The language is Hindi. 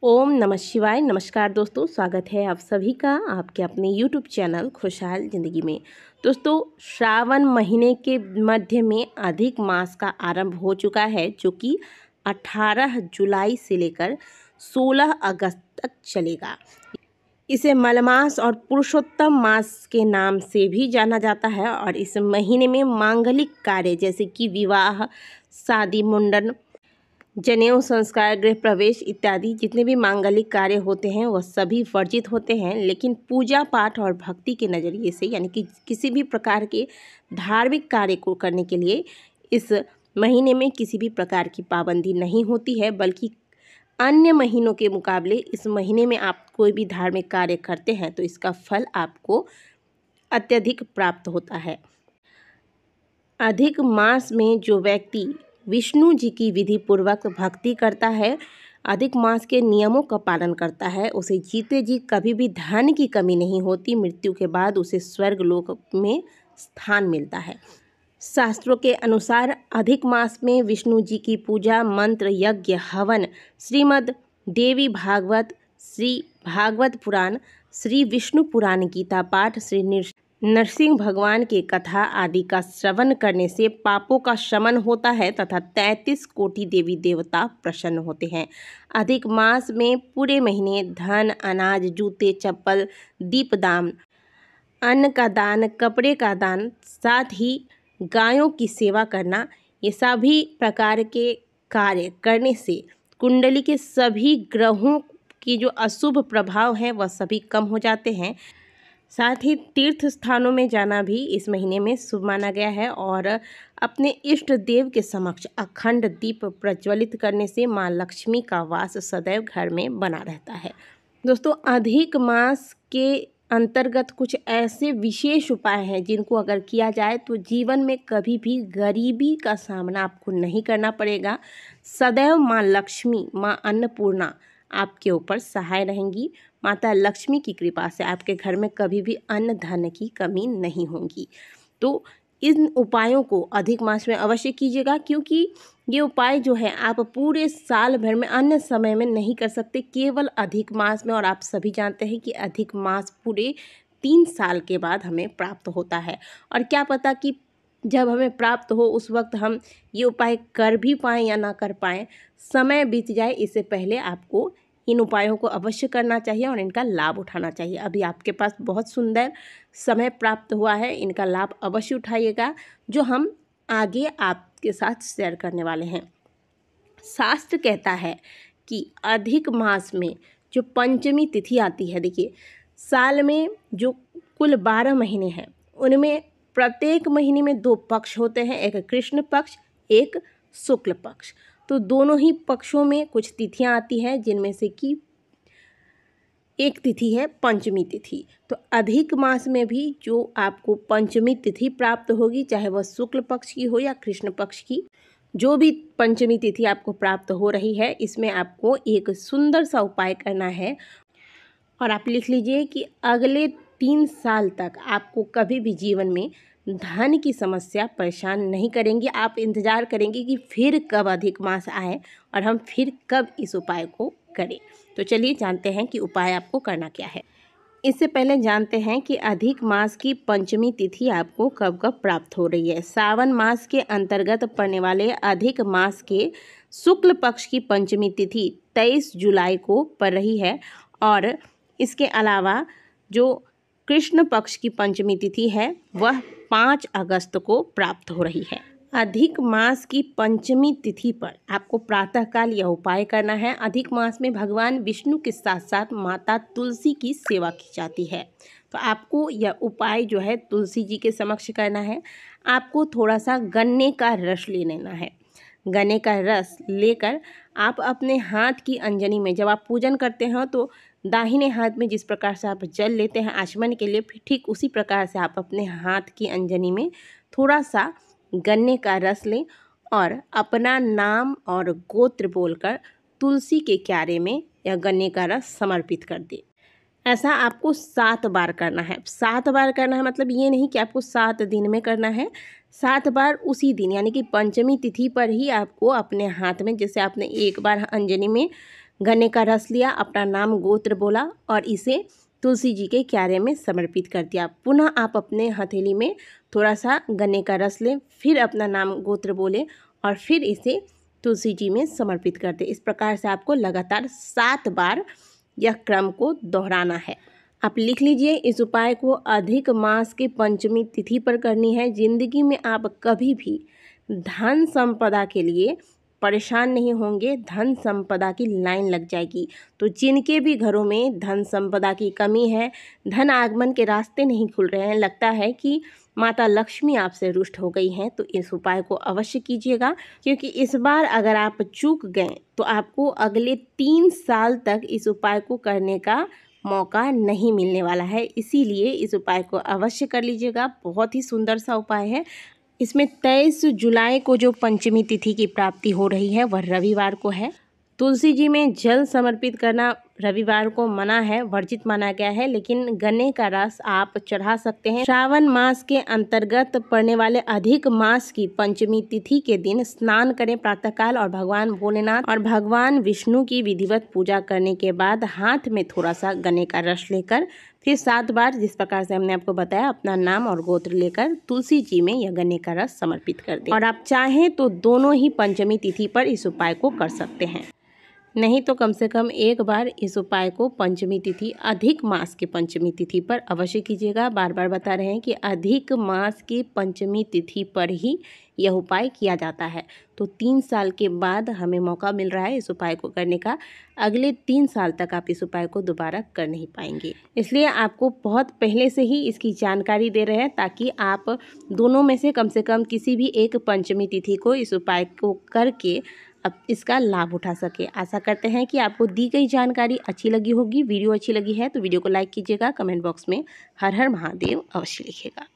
ओम नमः शिवाय। नमस्कार दोस्तों, स्वागत है आप सभी का आपके अपने यूट्यूब चैनल खुशहाल ज़िंदगी में। दोस्तों, श्रावण महीने के मध्य में अधिक मास का आरंभ हो चुका है, जो कि 18 जुलाई से लेकर 16 अगस्त तक चलेगा। इसे मलमास और पुरुषोत्तम मास के नाम से भी जाना जाता है और इस महीने में मांगलिक कार्य जैसे कि विवाह, शादी, मुंडन, जनेऊ संस्कार, गृह प्रवेश इत्यादि जितने भी मांगलिक कार्य होते हैं वह सभी वर्जित होते हैं। लेकिन पूजा पाठ और भक्ति के नज़रिए से, यानी कि किसी भी प्रकार के धार्मिक कार्य को करने के लिए इस महीने में किसी भी प्रकार की पाबंदी नहीं होती है, बल्कि अन्य महीनों के मुकाबले इस महीने में आप कोई भी धार्मिक कार्य करते हैं तो इसका फल आपको अत्यधिक प्राप्त होता है। अधिक मास में जो व्यक्ति विष्णु जी की विधि पूर्वक भक्ति करता है, अधिक मास के नियमों का पालन करता है, उसे जीते जी कभी भी धन की कमी नहीं होती। मृत्यु के बाद उसे स्वर्ग लोक में स्थान मिलता है। शास्त्रों के अनुसार अधिक मास में विष्णु जी की पूजा, मंत्र, यज्ञ, हवन, श्रीमद् देवी भागवत, श्री भागवत पुराण, श्री विष्णु पुराण, गीता पाठ, श्री नरसिंह भगवान के कथा आदि का श्रवण करने से पापों का शमन होता है तथा 33 कोटि देवी देवता प्रसन्न होते हैं। अधिक मास में पूरे महीने धन, अनाज, जूते, चप्पल, दीपदान, अन्न का दान, कपड़े का दान, साथ ही गायों की सेवा करना, ये सभी प्रकार के कार्य करने से कुंडली के सभी ग्रहों की जो अशुभ प्रभाव हैं वह सभी कम हो जाते हैं। साथ ही तीर्थ स्थानों में जाना भी इस महीने में शुभ माना गया है और अपने इष्ट देव के समक्ष अखंड दीप प्रज्वलित करने से माँ लक्ष्मी का वास सदैव घर में बना रहता है। दोस्तों, अधिक मास के अंतर्गत कुछ ऐसे विशेष उपाय हैं जिनको अगर किया जाए तो जीवन में कभी भी गरीबी का सामना आपको नहीं करना पड़ेगा। सदैव माँ लक्ष्मी, माँ अन्नपूर्णा आपके ऊपर सहाय रहेंगी। माता लक्ष्मी की कृपा से आपके घर में कभी भी अन्न धन की कमी नहीं होगी। तो इन उपायों को अधिक मास में अवश्य कीजिएगा, क्योंकि ये उपाय जो है आप पूरे साल भर में अन्य समय में नहीं कर सकते, केवल अधिक मास में। और आप सभी जानते हैं कि अधिक मास पूरे 3 साल के बाद हमें प्राप्त होता है और क्या पता कि जब हमें प्राप्त हो उस वक्त हम ये उपाय कर भी पाएँ या ना कर पाएँ, समय बीत जाए इससे पहले आपको इन उपायों को अवश्य करना चाहिए और इनका लाभ उठाना चाहिए। अभी आपके पास बहुत सुंदर समय प्राप्त हुआ है, इनका लाभ अवश्य उठाइएगा, जो हम आगे आपके साथ शेयर करने वाले हैं। शास्त्र कहता है कि अधिक मास में जो पंचमी तिथि आती है, देखिए साल में जो कुल 12 महीने हैं उनमें प्रत्येक महीने में 2 पक्ष होते हैं, एक कृष्ण पक्ष, एक शुक्ल पक्ष। तो दोनों ही पक्षों में कुछ तिथियां आती हैं, जिनमें से कि एक तिथि है पंचमी तिथि। तो अधिक मास में भी जो आपको पंचमी तिथि प्राप्त होगी, चाहे वह शुक्ल पक्ष की हो या कृष्ण पक्ष की, जो भी पंचमी तिथि आपको प्राप्त हो रही है, इसमें आपको एक सुंदर सा उपाय करना है। और आप लिख लीजिए कि अगले 3 साल तक आपको कभी भी जीवन में धन की समस्या परेशान नहीं करेंगी। आप इंतज़ार करेंगे कि फिर कब अधिक मास आए और हम फिर कब इस उपाय को करें। तो चलिए जानते हैं कि उपाय आपको करना क्या है। इससे पहले जानते हैं कि अधिक मास की पंचमी तिथि आपको कब कब प्राप्त हो रही है। सावन मास के अंतर्गत पड़ने वाले अधिक मास के शुक्ल पक्ष की पंचमी तिथि 23 जुलाई को पड़ रही है और इसके अलावा जो कृष्ण पक्ष की पंचमी तिथि है वह 5 अगस्त को प्राप्त हो रही है। अधिक मास की पंचमी तिथि पर आपको प्रातःकाल यह उपाय करना है। अधिक मास में भगवान विष्णु के साथ साथ माता तुलसी की सेवा की जाती है, तो आपको यह उपाय जो है तुलसी जी के समक्ष करना है। आपको थोड़ा सा गन्ने का रस ले लेना है। गन्ने का रस लेकर आप अपने हाथ की अंजनी में, जब आप पूजन करते हैं तो दाहिने हाथ में जिस प्रकार से आप जल लेते हैं आचमन के लिए, फिर ठीक उसी प्रकार से आप अपने हाथ की अंजनी में थोड़ा सा गन्ने का रस लें और अपना नाम और गोत्र बोलकर तुलसी के क्यारे में यह गन्ने का रस समर्पित कर दें। ऐसा आपको 7 बार करना है। 7 बार करना है मतलब ये नहीं कि आपको 7 दिन में करना है, 7 बार उसी दिन, यानी कि पंचमी तिथि पर ही आपको अपने हाथ में, जैसे आपने एक बार अंजनी में गन्ने का रस लिया, अपना नाम गोत्र बोला और इसे तुलसी जी के क्यारे में समर्पित कर दिया। पुनः आप अपने हथेली में थोड़ा सा गन्ने का रस लें, फिर अपना नाम गोत्र बोले और फिर इसे तुलसी जी में समर्पित कर दें। इस प्रकार से आपको लगातार 7 बार यह क्रम को दोहराना है। आप लिख लीजिए, इस उपाय को अधिक मास की पंचमी तिथि पर करनी है। जिंदगी में आप कभी भी धन संपदा के लिए परेशान नहीं होंगे, धन संपदा की लाइन लग जाएगी। तो जिनके भी घरों में धन संपदा की कमी है, धन आगमन के रास्ते नहीं खुल रहे हैं, लगता है कि माता लक्ष्मी आपसे रुष्ट हो गई हैं, तो इस उपाय को अवश्य कीजिएगा, क्योंकि इस बार अगर आप चूक गए तो आपको अगले 3 साल तक इस उपाय को करने का मौका नहीं मिलने वाला है। इसीलिए इस उपाय को अवश्य कर लीजिएगा। बहुत ही सुंदर सा उपाय है। इसमें 23 जुलाई को जो पंचमी तिथि की प्राप्ति हो रही है वह रविवार को है। तुलसी जी में जल समर्पित करना रविवार को मना है, वर्जित माना गया है, लेकिन गन्ने का रस आप चढ़ा सकते हैं। श्रावण मास के अंतर्गत पड़ने वाले अधिक मास की पंचमी तिथि के दिन स्नान करें प्रातःकाल और भगवान भोलेनाथ और भगवान विष्णु की विधिवत पूजा करने के बाद हाथ में थोड़ा सा गन्ने का रस लेकर फिर 7 बार, जिस प्रकार से हमने आपको बताया, अपना नाम और गोत्र लेकर तुलसी जी में यह गन्ने का रस समर्पित कर दें। और आप चाहें तो दोनों ही पंचमी तिथि पर इस उपाय को कर सकते हैं, नहीं तो कम से कम एक बार इस उपाय को पंचमी तिथि, अधिक मास की पंचमी तिथि पर अवश्य कीजिएगा। बार बार बता रहे हैं कि अधिक मास की पंचमी तिथि पर ही यह उपाय किया जाता है। तो 3 साल के बाद हमें मौका मिल रहा है इस उपाय को करने का। अगले 3 साल तक आप इस उपाय को दोबारा कर नहीं पाएंगे, इसलिए आपको बहुत पहले से ही इसकी जानकारी दे रहे हैं, ताकि आप दोनों में से कम किसी भी एक पंचमी तिथि को इस उपाय को करके अब इसका लाभ उठा सके। आशा करते हैं कि आपको दी गई जानकारी अच्छी लगी होगी। वीडियो अच्छी लगी है तो वीडियो को लाइक कीजिएगा, कमेंट बॉक्स में हर हर महादेव अवश्य लिखिएगा।